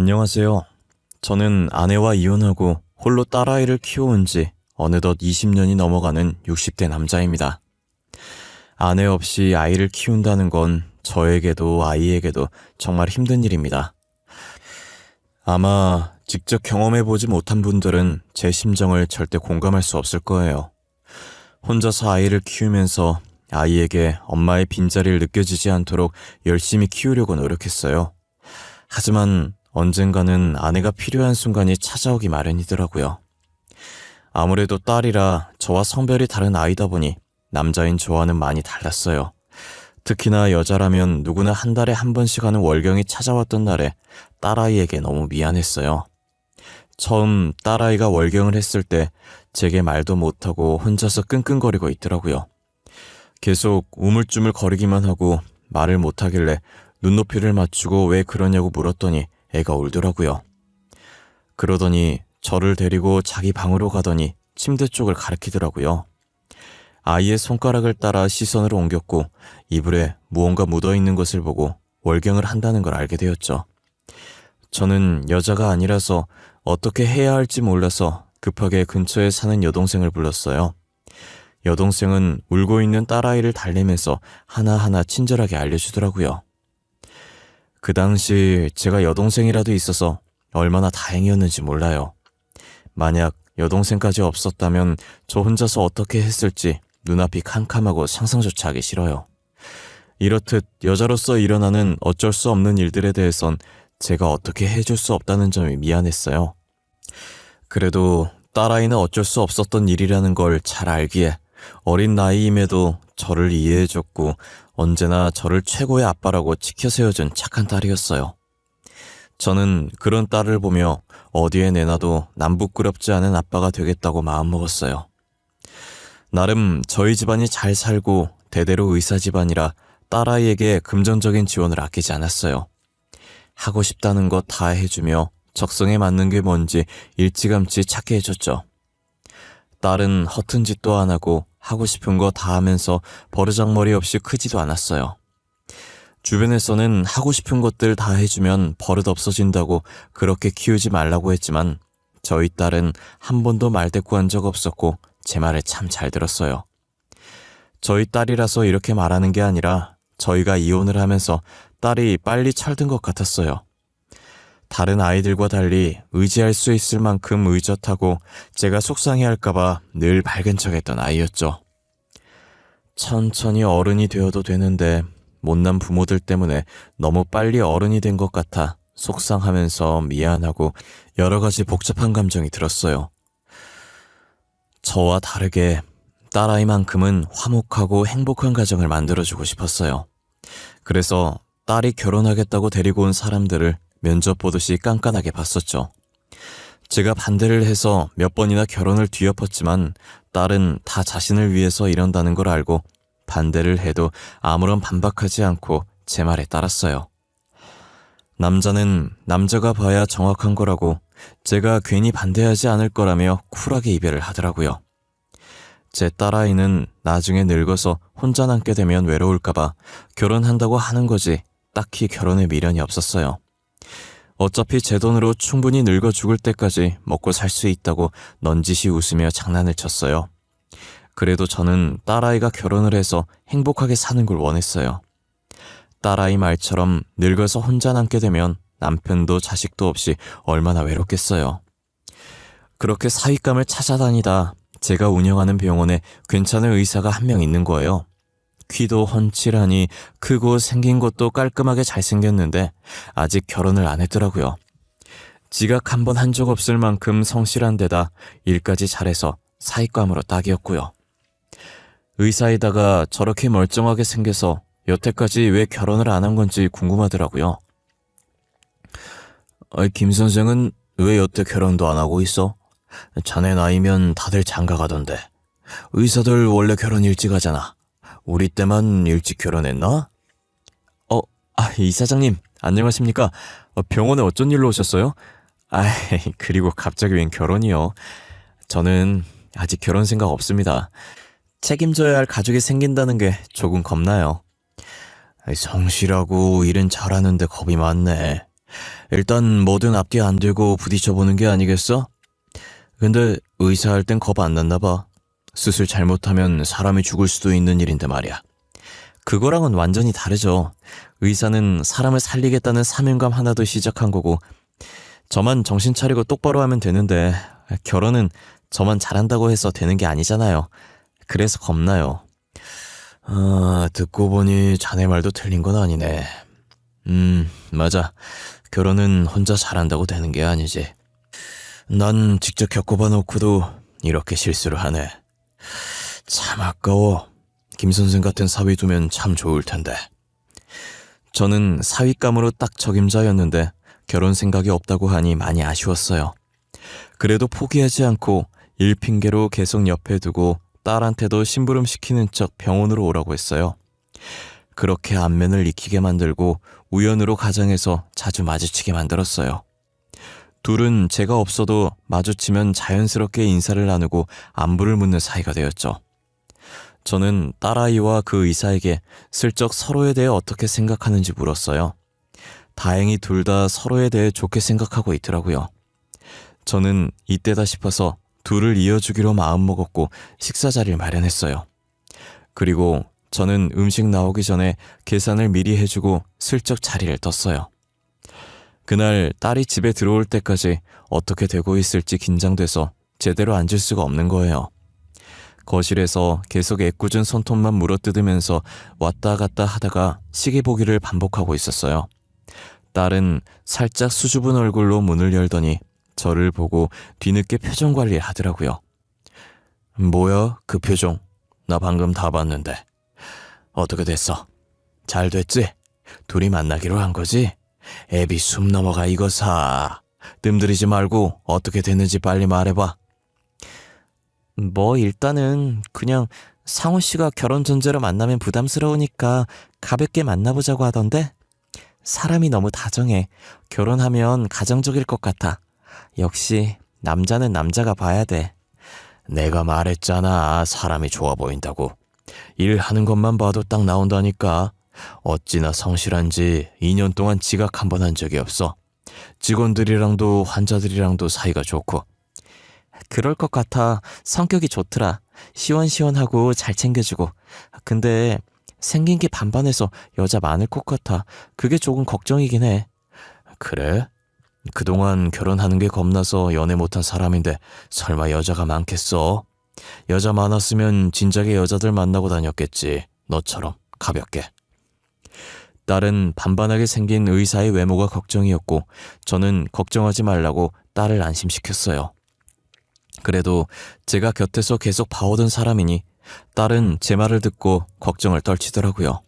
안녕하세요. 저는 아내와 이혼하고 홀로 딸아이를 키워온 지 어느덧 20년이 넘어가는 60대 남자입니다. 아내 없이 아이를 키운다는 건 저에게도 아이에게도 정말 힘든 일입니다. 아마 직접 경험해보지 못한 분들은 제 심정을 절대 공감할 수 없을 거예요. 혼자서 아이를 키우면서 아이에게 엄마의 빈자리를 느껴지지 않도록 열심히 키우려고 노력했어요. 하지만 언젠가는 아내가 필요한 순간이 찾아오기 마련이더라고요. 아무래도 딸이라 저와 성별이 다른 아이다 보니 남자인 저와는 많이 달랐어요. 특히나 여자라면 누구나 한 달에 한 번씩 하는 월경이 찾아왔던 날에 딸아이에게 너무 미안했어요. 처음 딸아이가 월경을 했을 때 제게 말도 못하고 혼자서 끙끙거리고 있더라고요. 계속 우물쭈물 거리기만 하고 말을 못하길래 눈높이를 맞추고 왜 그러냐고 물었더니 애가 울더라고요. 그러더니 저를 데리고 자기 방으로 가더니 침대 쪽을 가리키더라고요. 아이의 손가락을 따라 시선을 옮겼고 이불에 무언가 묻어있는 것을 보고 월경을 한다는 걸 알게 되었죠. 저는 여자가 아니라서 어떻게 해야 할지 몰라서 급하게 근처에 사는 여동생을 불렀어요. 여동생은 울고 있는 딸아이를 달래면서 하나하나 친절하게 알려주더라고요. 그 당시 제가 여동생이라도 있어서 얼마나 다행이었는지 몰라요. 만약 여동생까지 없었다면 저 혼자서 어떻게 했을지 눈앞이 캄캄하고 상상조차 하기 싫어요. 이렇듯 여자로서 일어나는 어쩔 수 없는 일들에 대해선 제가 어떻게 해줄 수 없다는 점이 미안했어요. 그래도 딸아이는 어쩔 수 없었던 일이라는 걸 잘 알기에 어린 나이임에도 저를 이해해줬고 언제나 저를 최고의 아빠라고 치켜세워준 착한 딸이었어요. 저는 그런 딸을 보며 어디에 내놔도 남부끄럽지 않은 아빠가 되겠다고 마음먹었어요. 나름 저희 집안이 잘 살고 대대로 의사 집안이라 딸아이에게 금전적인 지원을 아끼지 않았어요. 하고 싶다는 거 다 해주며 적성에 맞는 게 뭔지 일찌감치 찾게 해줬죠. 딸은 허튼 짓도 안 하고 하고 싶은 거 다 하면서 버르장머리 없이 크지도 않았어요. 주변에서는 하고 싶은 것들 다 해주면 버릇 없어진다고 그렇게 키우지 말라고 했지만 저희 딸은 한 번도 말대꾸한 적 없었고 제 말을 참 잘 들었어요. 저희 딸이라서 이렇게 말하는 게 아니라 저희가 이혼을 하면서 딸이 빨리 철든 것 같았어요. 다른 아이들과 달리 의지할 수 있을 만큼 의젓하고 제가 속상해할까봐 늘 밝은 척했던 아이였죠. 천천히 어른이 되어도 되는데 못난 부모들 때문에 너무 빨리 어른이 된 것 같아 속상하면서 미안하고 여러 가지 복잡한 감정이 들었어요. 저와 다르게 딸아이만큼은 화목하고 행복한 가정을 만들어주고 싶었어요. 그래서 딸이 결혼하겠다고 데리고 온 사람들을 면접 보듯이 깐깐하게 봤었죠. 제가 반대를 해서 몇 번이나 결혼을 뒤엎었지만 딸은 다 자신을 위해서 이런다는 걸 알고 반대를 해도 아무런 반박하지 않고 제 말에 따랐어요. 남자는 남자가 봐야 정확한 거라고 제가 괜히 반대하지 않을 거라며 쿨하게 이별을 하더라고요. 제 딸아이는 나중에 늙어서 혼자 남게 되면 외로울까봐 결혼한다고 하는 거지 딱히 결혼에 미련이 없었어요. 어차피 제 돈으로 충분히 늙어 죽을 때까지 먹고 살 수 있다고 넌지시 웃으며 장난을 쳤어요. 그래도 저는 딸아이가 결혼을 해서 행복하게 사는 걸 원했어요. 딸아이 말처럼 늙어서 혼자 남게 되면 남편도 자식도 없이 얼마나 외롭겠어요. 그렇게 사윗감을 찾아다니다 제가 운영하는 병원에 괜찮은 의사가 한 명 있는 거예요. 키도 훤칠하니 크고 생긴 것도 깔끔하게 잘생겼는데 아직 결혼을 안 했더라고요. 지각 한 번 한 적 없을 만큼 성실한 데다 일까지 잘해서 사윗감으로 딱이었고요. 의사이다가 저렇게 멀쩡하게 생겨서 여태까지 왜 결혼을 안 한 건지 궁금하더라고요. 김 선생은 왜 여태 결혼도 안 하고 있어? 자네 나이면 다들 장가 가던데. 의사들 원래 결혼 일찍 하잖아. 우리 때만 일찍 결혼했나? 이사장님, 안녕하십니까? 병원에 어쩐 일로 오셨어요? 그리고 갑자기 웬 결혼이요? 저는 아직 결혼 생각 없습니다. 책임져야 할 가족이 생긴다는 게 조금 겁나요. 성실하고 일은 잘하는데 겁이 많네. 일단 뭐든 앞뒤 안 되고 부딪혀보는 게 아니겠어? 근데 의사할 땐 겁 안 났나 봐. 수술 잘못하면 사람이 죽을 수도 있는 일인데 말이야. 그거랑은 완전히 다르죠. 의사는 사람을 살리겠다는 사명감 하나도 시작한 거고, 저만 정신 차리고 똑바로 하면 되는데, 결혼은 저만 잘한다고 해서 되는 게 아니잖아요. 그래서 겁나요. 듣고 보니 자네 말도 틀린 건 아니네. 맞아. 결혼은 혼자 잘한다고 되는 게 아니지. 난 직접 겪어봐 놓고도 이렇게 실수를 하네. 참 아까워. 김 선생 같은 사위 두면 참 좋을 텐데. 저는 사위감으로 딱 적임자였는데 결혼 생각이 없다고 하니 많이 아쉬웠어요. 그래도 포기하지 않고 일 핑계로 계속 옆에 두고 딸한테도 심부름 시키는 척 병원으로 오라고 했어요. 그렇게 안면을 익히게 만들고 우연으로 가정에서 자주 마주치게 만들었어요. 둘은 제가 없어도 마주치면 자연스럽게 인사를 나누고 안부를 묻는 사이가 되었죠. 저는 딸아이와 그 의사에게 슬쩍 서로에 대해 어떻게 생각하는지 물었어요. 다행히 둘 다 서로에 대해 좋게 생각하고 있더라고요. 저는 이때다 싶어서 둘을 이어주기로 마음먹었고 식사 자리를 마련했어요. 그리고 저는 음식 나오기 전에 계산을 미리 해주고 슬쩍 자리를 떴어요. 그날 딸이 집에 들어올 때까지 어떻게 되고 있을지 긴장돼서 제대로 앉을 수가 없는 거예요. 거실에서 계속 애꿎은 손톱만 물어뜯으면서 왔다 갔다 하다가 시계 보기를 반복하고 있었어요. 딸은 살짝 수줍은 얼굴로 문을 열더니 저를 보고 뒤늦게 표정 관리를 하더라고요. 뭐야, 그 표정? 나 방금 다 봤는데. 어떻게 됐어? 잘 됐지? 둘이 만나기로 한 거지? 애비 숨 넘어가 이거 사. 뜸들이지 말고 어떻게 됐는지 빨리 말해봐. 뭐 일단은 그냥 상훈 씨가 결혼 전제로 만나면 부담스러우니까 가볍게 만나보자고 하던데? 사람이 너무 다정해. 결혼하면 가정적일 것 같아. 역시 남자는 남자가 봐야 돼. 내가 말했잖아. 사람이 좋아 보인다고. 일하는 것만 봐도 딱 나온다니까. 어찌나 성실한지 2년 동안 지각 한 번 한 적이 없어. 직원들이랑도 환자들이랑도 사이가 좋고. 그럴 것 같아. 성격이 좋더라. 시원시원하고 잘 챙겨주고. 근데 생긴 게 반반해서 여자 많을 것 같아. 그게 조금 걱정이긴 해. 그래? 그동안 결혼하는 게 겁나서 연애 못한 사람인데 설마 여자가 많겠어? 여자 많았으면 진작에 여자들 만나고 다녔겠지. 너처럼 가볍게. 딸은 반반하게 생긴 의사의 외모가 걱정이었고 저는 걱정하지 말라고 딸을 안심시켰어요. 그래도 제가 곁에서 계속 봐오던 사람이니 딸은 제 말을 듣고 걱정을 떨치더라고요.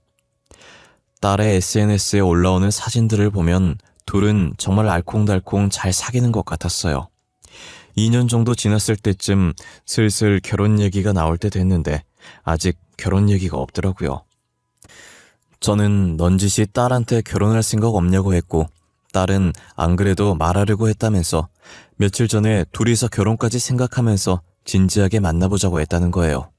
딸의 SNS에 올라오는 사진들을 보면 둘은 정말 알콩달콩 잘 사귀는 것 같았어요. 2년 정도 지났을 때쯤 슬슬 결혼 얘기가 나올 때 됐는데 아직 결혼 얘기가 없더라고요. 저는 넌지시 딸한테 결혼할 생각 없냐고 했고 딸은 안 그래도 말하려고 했다면서 며칠 전에 둘이서 결혼까지 생각하면서 진지하게 만나보자고 했다는 거예요.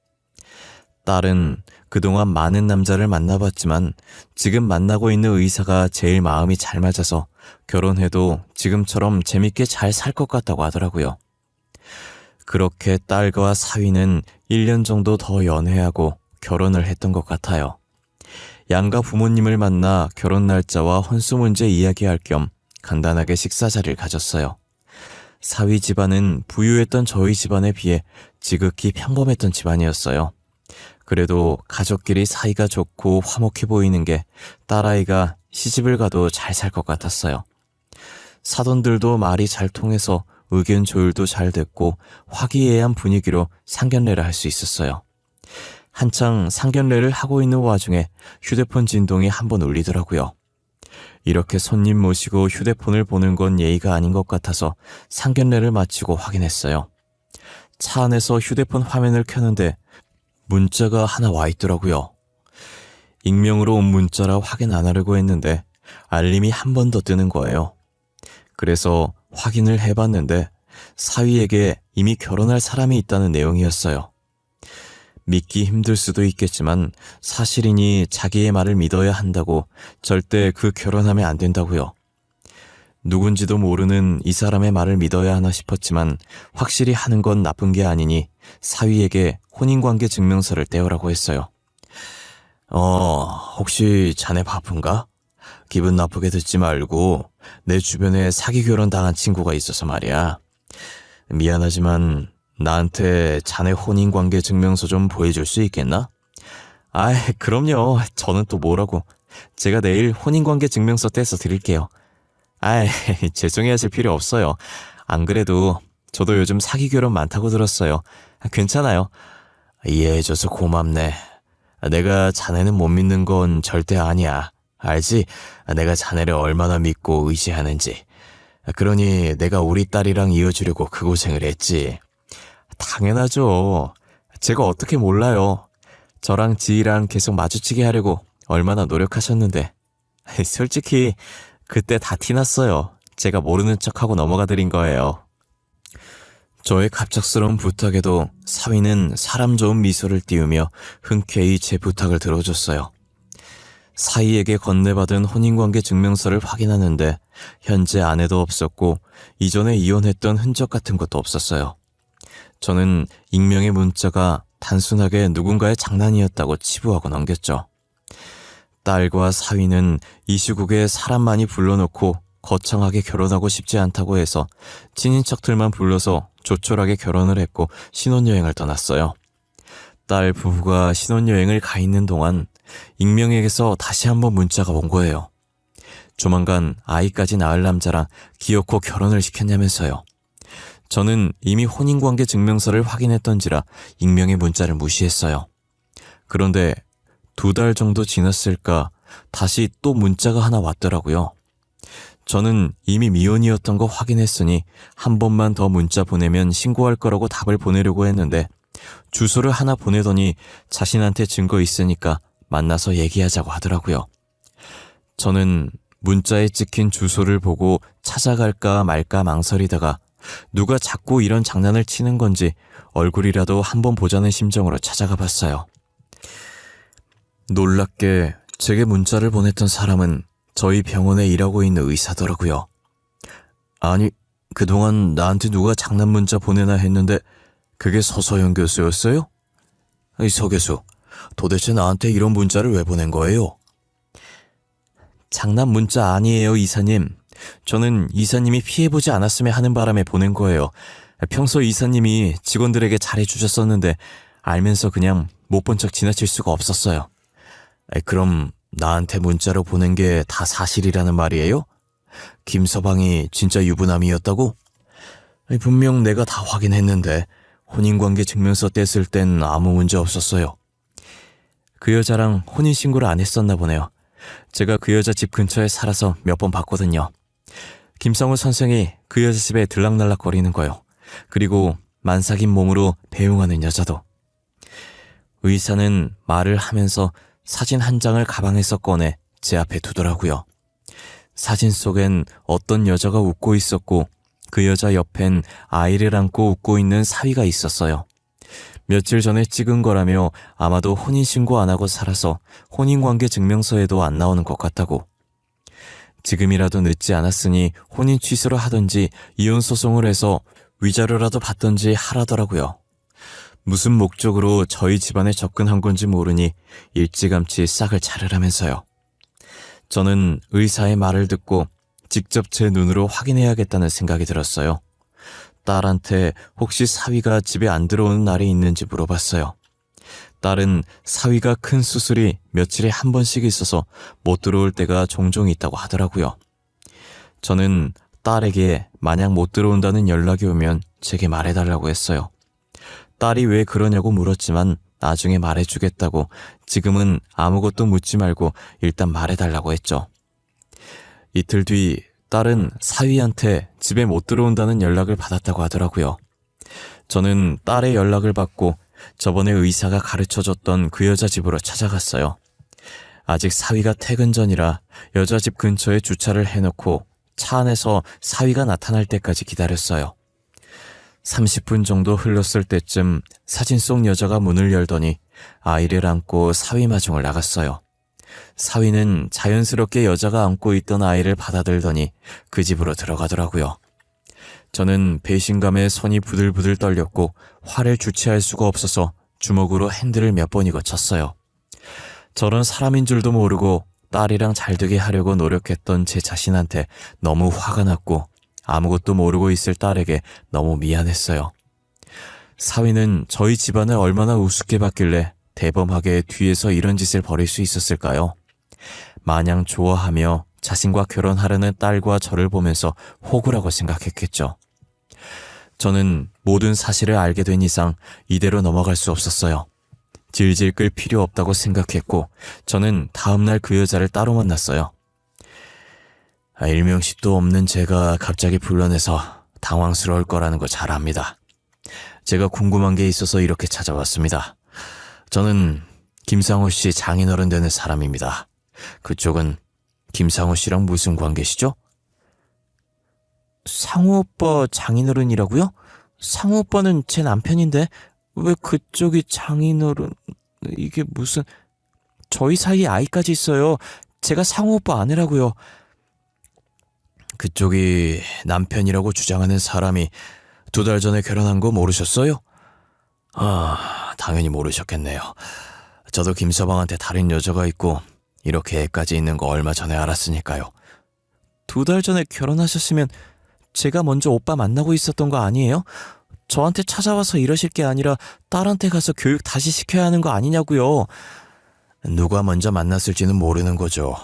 딸은 그동안 많은 남자를 만나봤지만 지금 만나고 있는 의사가 제일 마음이 잘 맞아서 결혼해도 지금처럼 재밌게 잘 살 것 같다고 하더라고요. 그렇게 딸과 사위는 1년 정도 더 연애하고 결혼을 했던 것 같아요. 양가 부모님을 만나 결혼 날짜와 혼수 문제 이야기할 겸 간단하게 식사 자리를 가졌어요. 사위 집안은 부유했던 저희 집안에 비해 지극히 평범했던 집안이었어요. 그래도 가족끼리 사이가 좋고 화목해 보이는 게 딸아이가 시집을 가도 잘 살 것 같았어요. 사돈들도 말이 잘 통해서 의견 조율도 잘 됐고 화기애애한 분위기로 상견례를 할 수 있었어요. 한창 상견례를 하고 있는 와중에 휴대폰 진동이 한번 울리더라고요. 이렇게 손님 모시고 휴대폰을 보는 건 예의가 아닌 것 같아서 상견례를 마치고 확인했어요. 차 안에서 휴대폰 화면을 켜는데 문자가 하나 와 있더라고요. 익명으로 온 문자라 확인 안 하려고 했는데 알림이 한 번 더 뜨는 거예요. 그래서 확인을 해봤는데 사위에게 이미 결혼할 사람이 있다는 내용이었어요. 믿기 힘들 수도 있겠지만 사실이니 자기의 말을 믿어야 한다고 절대 그 결혼하면 안 된다고요. 누군지도 모르는 이 사람의 말을 믿어야 하나 싶었지만 확실히 하는 건 나쁜 게 아니니 사위에게 혼인관계 증명서를 떼오라고 했어요. 혹시 자네 바쁜가? 기분 나쁘게 듣지 말고 내 주변에 사기 결혼 당한 친구가 있어서 말이야. 미안하지만 나한테 자네 혼인관계 증명서 좀 보여줄 수 있겠나? 아이, 그럼요. 저는 또 뭐라고. 제가 내일 혼인관계 증명서 떼서 드릴게요. 아이, 죄송해하실 필요 없어요. 안 그래도 저도 요즘 사기 결혼 많다고 들었어요. 괜찮아요. 이해해줘서 고맙네. 내가 자네는 못 믿는 건 절대 아니야. 알지? 내가 자네를 얼마나 믿고 의지하는지. 그러니 내가 우리 딸이랑 이어주려고 그 고생을 했지. 당연하죠. 제가 어떻게 몰라요. 저랑 지희랑 계속 마주치게 하려고 얼마나 노력하셨는데. 솔직히 그때 다 티났어요. 제가 모르는 척하고 넘어가 드린 거예요. 저의 갑작스러운 부탁에도 사위는 사람 좋은 미소를 띄우며 흔쾌히 제 부탁을 들어줬어요. 사위에게 건네받은 혼인관계 증명서를 확인하는데 현재 아내도 없었고 이전에 이혼했던 흔적 같은 것도 없었어요. 저는 익명의 문자가 단순하게 누군가의 장난이었다고 치부하고 넘겼죠. 딸과 사위는 이 시국에 사람 많이 불러놓고 거창하게 결혼하고 싶지 않다고 해서 친인척들만 불러서 조촐하게 결혼을 했고 신혼여행을 떠났어요. 딸 부부가 신혼여행을 가 있는 동안 익명에게서 다시 한번 문자가 온 거예요. 조만간 아이까지 낳을 남자랑 기어코 결혼을 시켰냐면서요. 저는 이미 혼인관계 증명서를 확인했던지라 익명의 문자를 무시했어요. 그런데 2달 정도 지났을까 다시 또 문자가 하나 왔더라고요. 저는 이미 미혼이었던 거 확인했으니 한 번만 더 문자 보내면 신고할 거라고 답을 보내려고 했는데 주소를 하나 보내더니 자신한테 증거 있으니까 만나서 얘기하자고 하더라고요. 저는 문자에 찍힌 주소를 보고 찾아갈까 말까 망설이다가 누가 자꾸 이런 장난을 치는 건지 얼굴이라도 한번 보자는 심정으로 찾아가 봤어요. 놀랍게 제게 문자를 보냈던 사람은 저희 병원에 일하고 있는 의사더라고요. 아니, 그동안 나한테 누가 장난 문자 보내나 했는데 그게 서서연 교수였어요? 서 교수, 도대체 나한테 이런 문자를 왜 보낸 거예요? 장난 문자 아니에요, 이사님. 저는 이사님이 피해보지 않았으면 하는 바람에 보낸 거예요. 평소 이사님이 직원들에게 잘해주셨었는데 알면서 그냥 못 본 척 지나칠 수가 없었어요. 그럼 나한테 문자로 보낸 게 다 사실이라는 말이에요? 김서방이 진짜 유부남이었다고? 분명 내가 다 확인했는데 혼인관계 증명서 뗐을 땐 아무 문제 없었어요. 그 여자랑 혼인신고를 안 했었나 보네요. 제가 그 여자 집 근처에 살아서 몇 번 봤거든요. 김성우 선생이 그 여자 집에 들락날락거리는 거요. 그리고 만삭인 몸으로 배웅하는 여자도. 의사는 말을 하면서 사진 한 장을 가방에서 꺼내 제 앞에 두더라고요. 사진 속엔 어떤 여자가 웃고 있었고 그 여자 옆엔 아이를 안고 웃고 있는 사위가 있었어요. 며칠 전에 찍은 거라며 아마도 혼인신고 안 하고 살아서 혼인관계 증명서에도 안 나오는 것 같다고. 지금이라도 늦지 않았으니 혼인 취소를 하든지 이혼소송을 해서 위자료라도 받든지 하라더라고요. 무슨 목적으로 저희 집안에 접근한 건지 모르니 일찌감치 싹을 자르라면서요. 저는 의사의 말을 듣고 직접 제 눈으로 확인해야겠다는 생각이 들었어요. 딸한테 혹시 사위가 집에 안 들어오는 날이 있는지 물어봤어요. 딸은 사위가 큰 수술이 며칠에 한 번씩 있어서 못 들어올 때가 종종 있다고 하더라고요. 저는 딸에게 만약 못 들어온다는 연락이 오면 제게 말해달라고 했어요. 딸이 왜 그러냐고 물었지만 나중에 말해주겠다고 지금은 아무것도 묻지 말고 일단 말해달라고 했죠. 이틀 뒤 딸은 사위한테 집에 못 들어온다는 연락을 받았다고 하더라고요. 저는 딸의 연락을 받고 저번에 의사가 가르쳐줬던 그 여자 집으로 찾아갔어요. 아직 사위가 퇴근 전이라 여자 집 근처에 주차를 해놓고 차 안에서 사위가 나타날 때까지 기다렸어요. 30분 정도 흘렀을 때쯤 사진 속 여자가 문을 열더니 아이를 안고 사위 마중을 나갔어요. 사위는 자연스럽게 여자가 안고 있던 아이를 받아들더니 그 집으로 들어가더라고요. 저는 배신감에 손이 부들부들 떨렸고 화를 주체할 수가 없어서 주먹으로 핸들을 몇 번이고 쳤어요. 저런 사람인 줄도 모르고 딸이랑 잘 되게 하려고 노력했던 제 자신한테 너무 화가 났고 아무것도 모르고 있을 딸에게 너무 미안했어요. 사위는 저희 집안을 얼마나 우습게 봤길래 대범하게 뒤에서 이런 짓을 벌일 수 있었을까요? 마냥 좋아하며 자신과 결혼하려는 딸과 저를 보면서 호구라고 생각했겠죠. 저는 모든 사실을 알게 된 이상 이대로 넘어갈 수 없었어요. 질질 끌 필요 없다고 생각했고 저는 다음날 그 여자를 따로 만났어요. 일명식도 없는 제가 갑자기 불러내서 당황스러울 거라는 거 잘 압니다. 제가 궁금한 게 있어서 이렇게 찾아왔습니다. 저는 김상호 씨 장인어른 되는 사람입니다. 그쪽은 김상호 씨랑 무슨 관계시죠? 상호 오빠 장인어른이라고요? 상호 오빠는 제 남편인데 왜 그쪽이 장인어른... 이게 무슨... 저희 사이에 아이까지 있어요. 제가 상호 오빠 아내라고요. 그쪽이 남편이라고 주장하는 사람이 2달 전에 결혼한 거 모르셨어요? 당연히 모르셨겠네요. 저도 김서방한테 다른 여자가 있고 이렇게 애까지 있는 거 얼마 전에 알았으니까요. 2달 전에 결혼하셨으면 제가 먼저 오빠 만나고 있었던 거 아니에요? 저한테 찾아와서 이러실 게 아니라 딸한테 가서 교육 다시 시켜야 하는 거 아니냐고요. 누가 먼저 만났을지는 모르는 거죠.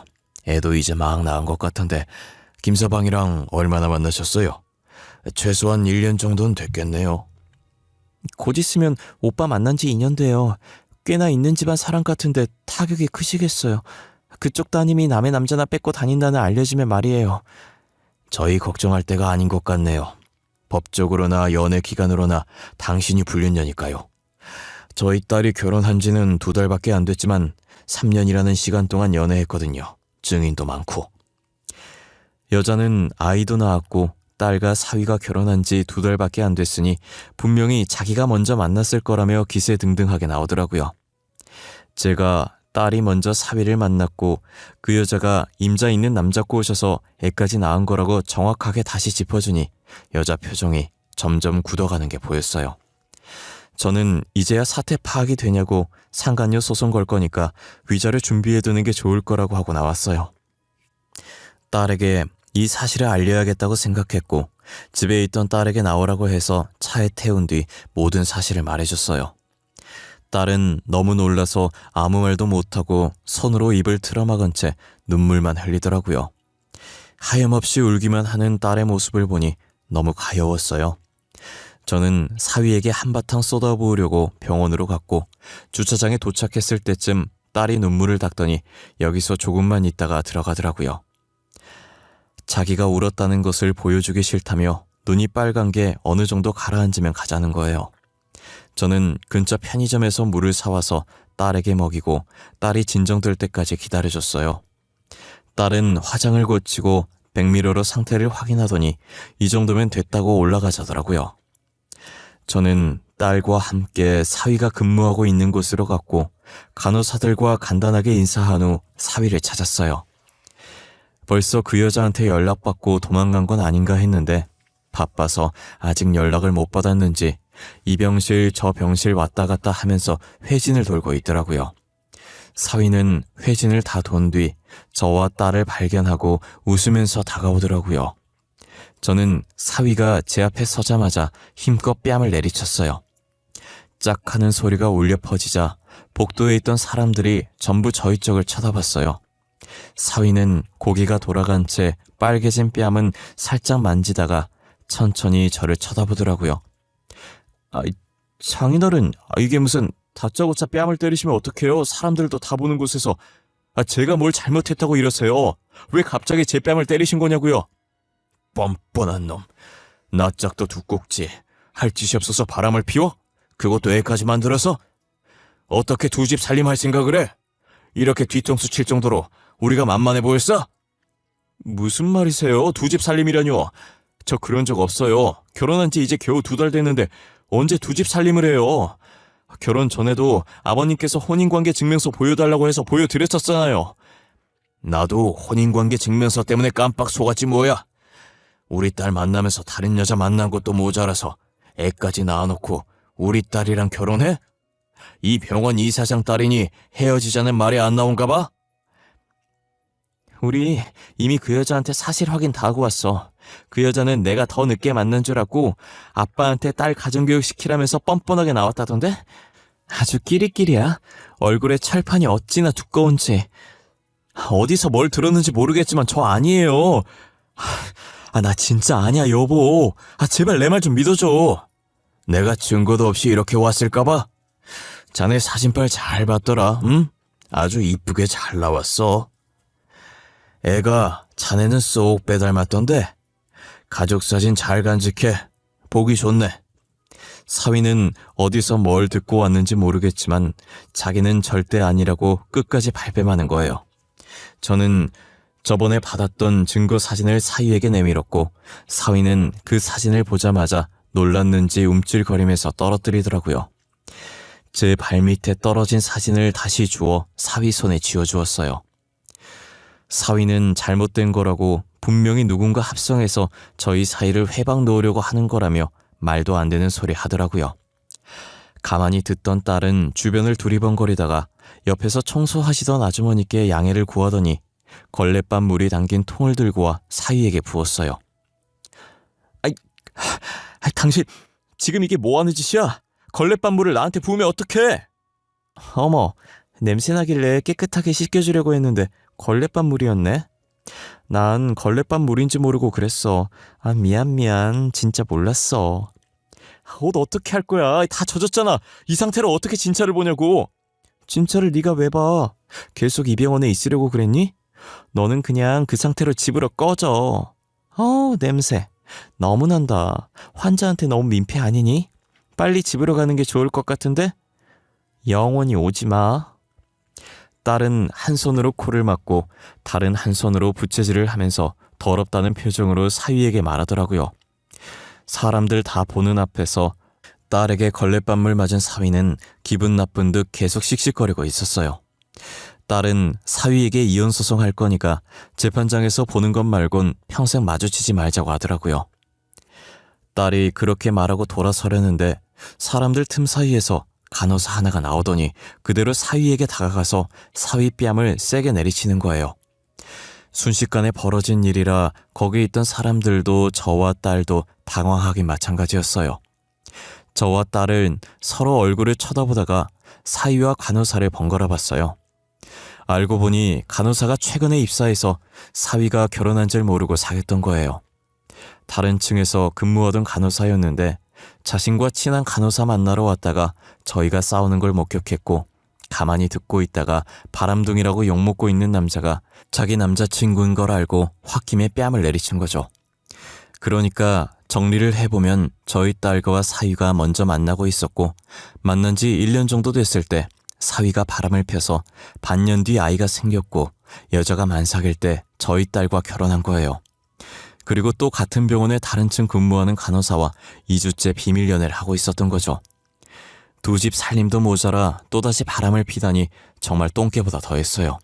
애도 이제 막 낳은 것 같은데 김서방이랑 얼마나 만나셨어요? 최소한 1년 정도는 됐겠네요. 곧 있으면 오빠 만난 지 2년 돼요. 꽤나 있는 집안 사람 같은데 타격이 크시겠어요. 그쪽 따님이 남의 남자나 뺏고 다닌다는 알려지면 말이에요. 저희 걱정할 때가 아닌 것 같네요. 법적으로나 연애 기간으로나 당신이 불륜녀니까요. 저희 딸이 결혼한 지는 2달밖에 안 됐지만 3년이라는 시간 동안 연애했거든요. 증인도 많고. 여자는 아이도 낳았고 딸과 사위가 결혼한 지 2달밖에 안 됐으니 분명히 자기가 먼저 만났을 거라며 기세등등하게 나오더라고요. 제가 딸이 먼저 사위를 만났고 그 여자가 임자 있는 남자 꼬셔서 애까지 낳은 거라고 정확하게 다시 짚어주니 여자 표정이 점점 굳어가는 게 보였어요. 저는 이제야 사태 파악이 되냐고 상간녀 소송 걸 거니까 위자료 준비해두는 게 좋을 거라고 하고 나왔어요. 딸에게 이 사실을 알려야겠다고 생각했고 집에 있던 딸에게 나오라고 해서 차에 태운 뒤 모든 사실을 말해줬어요. 딸은 너무 놀라서 아무 말도 못하고 손으로 입을 틀어막은 채 눈물만 흘리더라고요. 하염없이 울기만 하는 딸의 모습을 보니 너무 가여웠어요. 저는 사위에게 한바탕 쏟아부으려고 병원으로 갔고 주차장에 도착했을 때쯤 딸이 눈물을 닦더니 여기서 조금만 있다가 들어가더라고요. 자기가 울었다는 것을 보여주기 싫다며 눈이 빨간 게 어느 정도 가라앉으면 가자는 거예요. 저는 근처 편의점에서 물을 사와서 딸에게 먹이고 딸이 진정될 때까지 기다려줬어요. 딸은 화장을 고치고 백미러로 상태를 확인하더니 이 정도면 됐다고 올라가자더라고요. 저는 딸과 함께 사위가 근무하고 있는 곳으로 갔고 간호사들과 간단하게 인사한 후 사위를 찾았어요. 벌써 그 여자한테 연락받고 도망간 건 아닌가 했는데 바빠서 아직 연락을 못 받았는지 이 병실 저 병실 왔다 갔다 하면서 회진을 돌고 있더라고요. 사위는 회진을 다 돈 뒤 저와 딸을 발견하고 웃으면서 다가오더라고요. 저는 사위가 제 앞에 서자마자 힘껏 뺨을 내리쳤어요. 짝 하는 소리가 울려 퍼지자 복도에 있던 사람들이 전부 저희 쪽을 쳐다봤어요. 사위는 고개가 돌아간 채 빨개진 뺨은 살짝 만지다가 천천히 저를 쳐다보더라고요. 장인어른, 이게 무슨 다짜고짜 뺨을 때리시면 어떡해요? 사람들도 다 보는 곳에서. 제가 뭘 잘못했다고 이러세요? 왜 갑자기 제 뺨을 때리신 거냐고요? 뻔뻔한 놈. 나 짝도 두꼭지. 할 짓이 없어서 바람을 피워? 그것도 애까지 만들어서? 어떻게 두 집 살림할 생각을 해? 이렇게 뒤통수 칠 정도로 우리가 만만해 보였어? 무슨 말이세요? 두 집 살림이라뇨? 저 그런 적 없어요. 결혼한 지 이제 겨우 2달 됐는데 언제 두 집 살림을 해요? 결혼 전에도 아버님께서 혼인관계 증명서 보여달라고 해서 보여드렸었잖아요. 나도 혼인관계 증명서 때문에 깜빡 속았지 뭐야. 우리 딸 만나면서 다른 여자 만난 것도 모자라서 애까지 낳아놓고 우리 딸이랑 결혼해? 이 병원 이사장 딸이니 헤어지자는 말이 안 나온가 봐? 우리 이미 그 여자한테 사실 확인 다 하고 왔어. 그 여자는 내가 더 늦게 만난 줄 알고 아빠한테 딸 가정교육 시키라면서 뻔뻔하게 나왔다던데? 아주 끼리끼리야. 얼굴에 철판이 어찌나 두꺼운지. 어디서 뭘 들었는지 모르겠지만 저 아니에요. 나 진짜 아니야, 여보. 제발 내 말 좀 믿어줘. 내가 증거도 없이 이렇게 왔을까봐? 자네 사진빨 잘 봤더라, 응? 아주 이쁘게 잘 나왔어. 애가 자네는 쏙 빼닮았던데? 가족사진 잘 간직해. 보기 좋네. 사위는 어디서 뭘 듣고 왔는지 모르겠지만 자기는 절대 아니라고 끝까지 발뺌하는 거예요. 저는 저번에 받았던 증거 사진을 사위에게 내밀었고 사위는 그 사진을 보자마자 놀랐는지 움찔거리면서 떨어뜨리더라고요. 제 발밑에 떨어진 사진을 다시 주워 사위 손에 쥐어주었어요. 사위는 잘못된 거라고 분명히 누군가 합성해서 저희 사이를 회방 놓으려고 하는 거라며 말도 안 되는 소리 하더라고요. 가만히 듣던 딸은 주변을 두리번거리다가 옆에서 청소하시던 아주머니께 양해를 구하더니 걸레밥 물이 담긴 통을 들고 와 사위에게 부었어요. 당신 지금 이게 뭐하는 짓이야? 걸레밥 물을 나한테 부으면 어떡해? 어머, 냄새나길래 깨끗하게 씻겨주려고 했는데 걸레밥 물이었네? 난 걸레밥 물인지 모르고 그랬어. 미안. 진짜 몰랐어. 옷 어떻게 할 거야? 다 젖었잖아. 이 상태로 어떻게 진짜를 보냐고. 진짜를 네가 왜 봐? 계속 이 병원에 있으려고 그랬니? 너는 그냥 그 상태로 집으로 꺼져. 냄새. 너무 난다. 환자한테 너무 민폐 아니니? 빨리 집으로 가는 게 좋을 것 같은데? 영원히 오지 마. 딸은 한 손으로 코를 막고 다른 한 손으로 부채질을 하면서 더럽다는 표정으로 사위에게 말하더라고요. 사람들 다 보는 앞에서 딸에게 걸레밥물 맞은 사위는 기분 나쁜 듯 계속 씩씩거리고 있었어요. 딸은 사위에게 이혼소송할 거니까 재판장에서 보는 것 말곤 평생 마주치지 말자고 하더라고요. 딸이 그렇게 말하고 돌아서려는데 사람들 틈 사이에서 간호사 하나가 나오더니 그대로 사위에게 다가가서 사위 뺨을 세게 내리치는 거예요. 순식간에 벌어진 일이라 거기 있던 사람들도 저와 딸도 당황하긴 마찬가지였어요. 저와 딸은 서로 얼굴을 쳐다보다가 사위와 간호사를 번갈아 봤어요. 알고 보니 간호사가 최근에 입사해서 사위가 결혼한 줄 모르고 사귀었던 거예요. 다른 층에서 근무하던 간호사였는데 자신과 친한 간호사 만나러 왔다가 저희가 싸우는 걸 목격했고 가만히 듣고 있다가 바람둥이라고 욕먹고 있는 남자가 자기 남자친구인 걸 알고 홧김에 뺨을 내리친 거죠. 그러니까 정리를 해보면 저희 딸과 사위가 먼저 만나고 있었고 만난 지 1년 정도 됐을 때 사위가 바람을 펴서 반년 뒤 아이가 생겼고 여자가 만삭일 때 저희 딸과 결혼한 거예요. 그리고 또 같은 병원에 다른 층 근무하는 간호사와 2주째 비밀 연애를 하고 있었던 거죠. 두 집 살림도 모자라 또다시 바람을 피다니 정말 똥개보다 더했어요.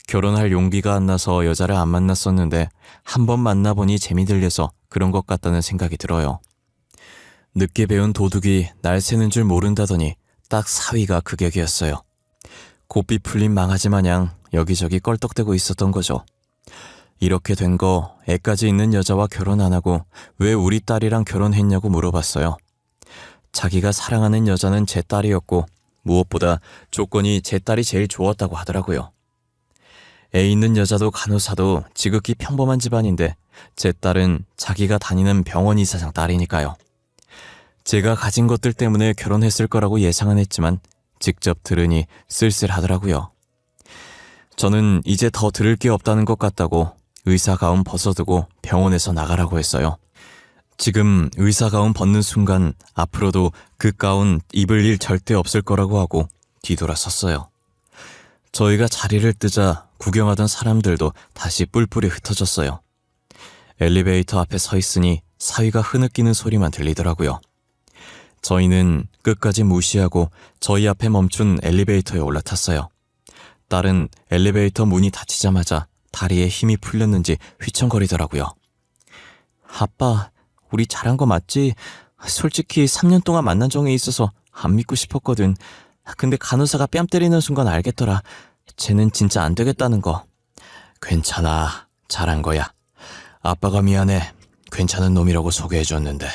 결혼할 용기가 안 나서 여자를 안 만났었는데 한 번 만나보니 재미 들려서 그런 것 같다는 생각이 들어요. 늦게 배운 도둑이 날 새는 줄 모른다더니 딱 사위가 그 격이었어요. 고삐 풀린 망아지 마냥 여기저기 껄떡대고 있었던 거죠. 이렇게 된 거 애까지 있는 여자와 결혼 안 하고 왜 우리 딸이랑 결혼했냐고 물어봤어요. 자기가 사랑하는 여자는 제 딸이었고 무엇보다 조건이 제 딸이 제일 좋았다고 하더라고요. 애 있는 여자도 간호사도 지극히 평범한 집안인데 제 딸은 자기가 다니는 병원 이사장 딸이니까요. 제가 가진 것들 때문에 결혼했을 거라고 예상은 했지만 직접 들으니 쓸쓸하더라고요. 저는 이제 더 들을 게 없다는 것 같다고 의사 가운 벗어두고 병원에서 나가라고 했어요. 지금 의사 가운 벗는 순간 앞으로도 그 가운 입을 일 절대 없을 거라고 하고 뒤돌아섰어요. 저희가 자리를 뜨자 구경하던 사람들도 다시 뿔뿔이 흩어졌어요. 엘리베이터 앞에 서 있으니 사위가 흐느끼는 소리만 들리더라고요. 저희는 끝까지 무시하고 저희 앞에 멈춘 엘리베이터에 올라탔어요. 딸은 엘리베이터 문이 닫히자마자 다리에 힘이 풀렸는지 휘청거리더라고요. 아빠, 우리 잘한 거 맞지? 솔직히 3년 동안 만난 정에 있어서 안 믿고 싶었거든. 근데 간호사가 뺨 때리는 순간 알겠더라. 쟤는 진짜 안 되겠다는 거. 괜찮아. 잘한 거야. 아빠가 미안해. 괜찮은 놈이라고 소개해줬는데.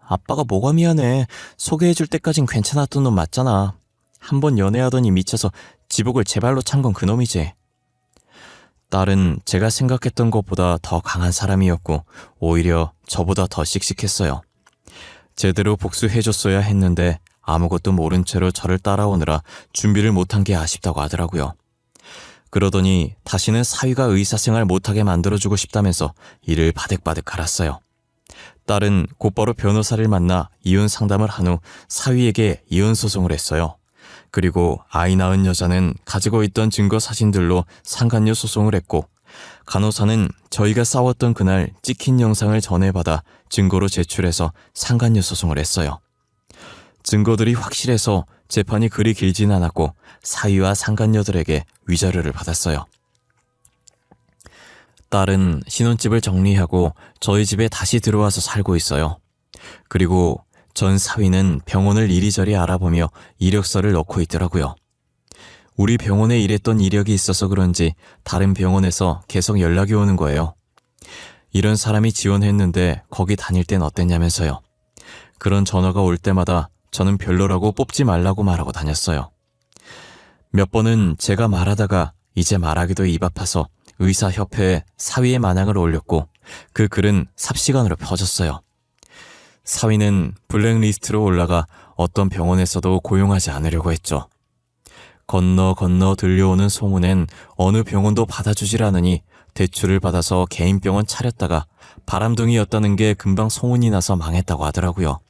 아빠가 뭐가 미안해. 소개해줄 때까진 괜찮았던 놈 맞잖아. 한 번 연애하더니 미쳐서 지복을 제 발로 찬 건 그놈이지. 딸은 제가 생각했던 것보다 더 강한 사람이었고 오히려 저보다 더 씩씩했어요. 제대로 복수해줬어야 했는데 아무것도 모른 채로 저를 따라오느라 준비를 못한 게 아쉽다고 하더라고요. 그러더니 다시는 사위가 의사생활 못하게 만들어주고 싶다면서 이를 바득바득 갈았어요. 딸은 곧바로 변호사를 만나 이혼 상담을 한 후 사위에게 이혼 소송을 했어요. 그리고 아이 낳은 여자는 가지고 있던 증거 사진들로 상간녀 소송을 했고 간호사는 저희가 싸웠던 그날 찍힌 영상을 전해받아 증거로 제출해서 상간녀 소송을 했어요. 증거들이 확실해서 재판이 그리 길진 않았고 사위와 상간녀들에게 위자료를 받았어요. 딸은 신혼집을 정리하고 저희 집에 다시 들어와서 살고 있어요. 그리고 전 사위는 병원을 이리저리 알아보며 이력서를 넣고 있더라고요. 우리 병원에 일했던 이력이 있어서 그런지 다른 병원에서 계속 연락이 오는 거예요. 이런 사람이 지원했는데 거기 다닐 땐 어땠냐면서요. 그런 전화가 올 때마다 저는 별로라고 뽑지 말라고 말하고 다녔어요. 몇 번은 제가 말하다가 이제 말하기도 입 아파서 의사협회에 사위의 만행을 올렸고 그 글은 삽시간으로 퍼졌어요. 사위는 블랙리스트로 올라가 어떤 병원에서도 고용하지 않으려고 했죠. 건너 들려오는 소문엔 어느 병원도 받아주질 않으니 대출을 받아서 개인 병원 차렸다가 바람둥이였다는 게 금방 소문이 나서 망했다고 하더라고요.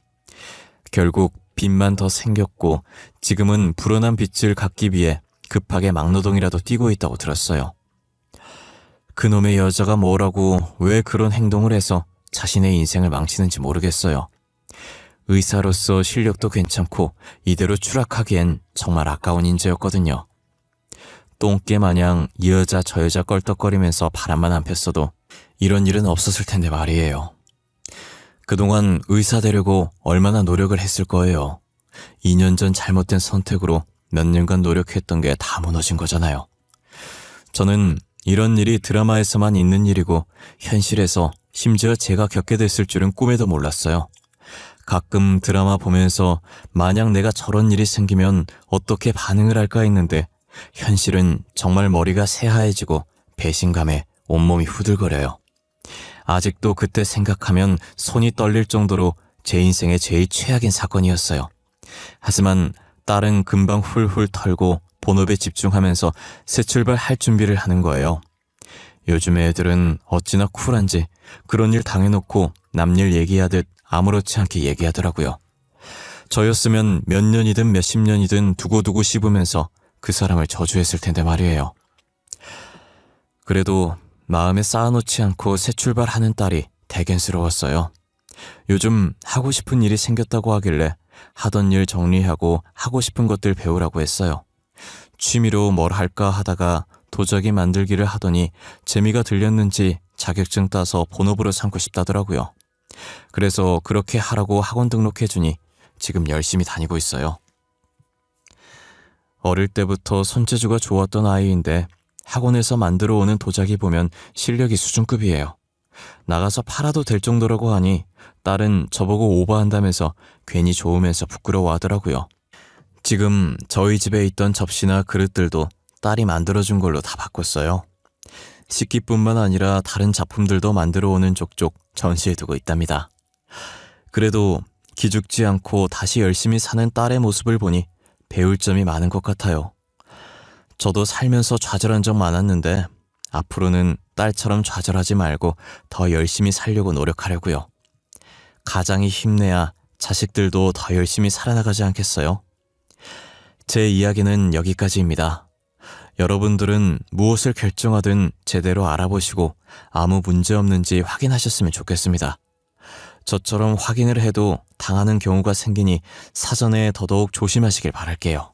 결국 빚만 더 생겼고 지금은 불어난 빚을 갚기 위해 급하게 막노동이라도 뛰고 있다고 들었어요. 그놈의 여자가 뭐라고 왜 그런 행동을 해서 자신의 인생을 망치는지 모르겠어요. 의사로서 실력도 괜찮고 이대로 추락하기엔 정말 아까운 인재였거든요. 똥개 마냥 이 여자 저 여자 껄떡거리면서 바람만 안 폈어도 이런 일은 없었을 텐데 말이에요. 그동안 의사 되려고 얼마나 노력을 했을 거예요. 2년 전 잘못된 선택으로 몇 년간 노력했던 게 다 무너진 거잖아요. 저는 이런 일이 드라마에서만 있는 일이고 현실에서 심지어 제가 겪게 됐을 줄은 꿈에도 몰랐어요. 가끔 드라마 보면서 만약 내가 저런 일이 생기면 어떻게 반응을 할까 했는데 현실은 정말 머리가 새하얘지고 배신감에 온몸이 후들거려요. 아직도 그때 생각하면 손이 떨릴 정도로 제 인생의 제일 최악인 사건이었어요. 하지만 딸은 금방 훌훌 털고 본업에 집중하면서 새 출발할 준비를 하는 거예요. 요즘 애들은 어찌나 쿨한지 그런 일 당해놓고 남일 얘기하듯 아무렇지 않게 얘기하더라고요. 저였으면 몇 년이든 몇십 년이든 두고두고 씹으면서 그 사람을 저주했을 텐데 말이에요. 그래도 마음에 쌓아놓지 않고 새 출발하는 딸이 대견스러웠어요. 요즘 하고 싶은 일이 생겼다고 하길래 하던 일 정리하고 하고 싶은 것들 배우라고 했어요. 취미로 뭘 할까 하다가 도자기 만들기를 하더니 재미가 들렸는지 자격증 따서 본업으로 삼고 싶다더라고요. 그래서 그렇게 하라고 학원 등록해주니 지금 열심히 다니고 있어요. 어릴 때부터 손재주가 좋았던 아이인데 학원에서 만들어 오는 도자기 보면 실력이 수준급이에요. 나가서 팔아도 될 정도라고 하니 딸은 저보고 오버한다면서 괜히 좋으면서 부끄러워하더라고요. 지금 저희 집에 있던 접시나 그릇들도 딸이 만들어준 걸로 다 바꿨어요. 식기뿐만 아니라 다른 작품들도 만들어 오는 족족 전시해두고 있답니다. 그래도 기죽지 않고 다시 열심히 사는 딸의 모습을 보니 배울 점이 많은 것 같아요. 저도 살면서 좌절한 적 많았는데 앞으로는 딸처럼 좌절하지 말고 더 열심히 살려고 노력하려고요. 가장이 힘내야 자식들도 더 열심히 살아나가지 않겠어요? 제 이야기는 여기까지입니다. 여러분들은 무엇을 결정하든 제대로 알아보시고 아무 문제 없는지 확인하셨으면 좋겠습니다. 저처럼 확인을 해도 당하는 경우가 생기니 사전에 더더욱 조심하시길 바랄게요.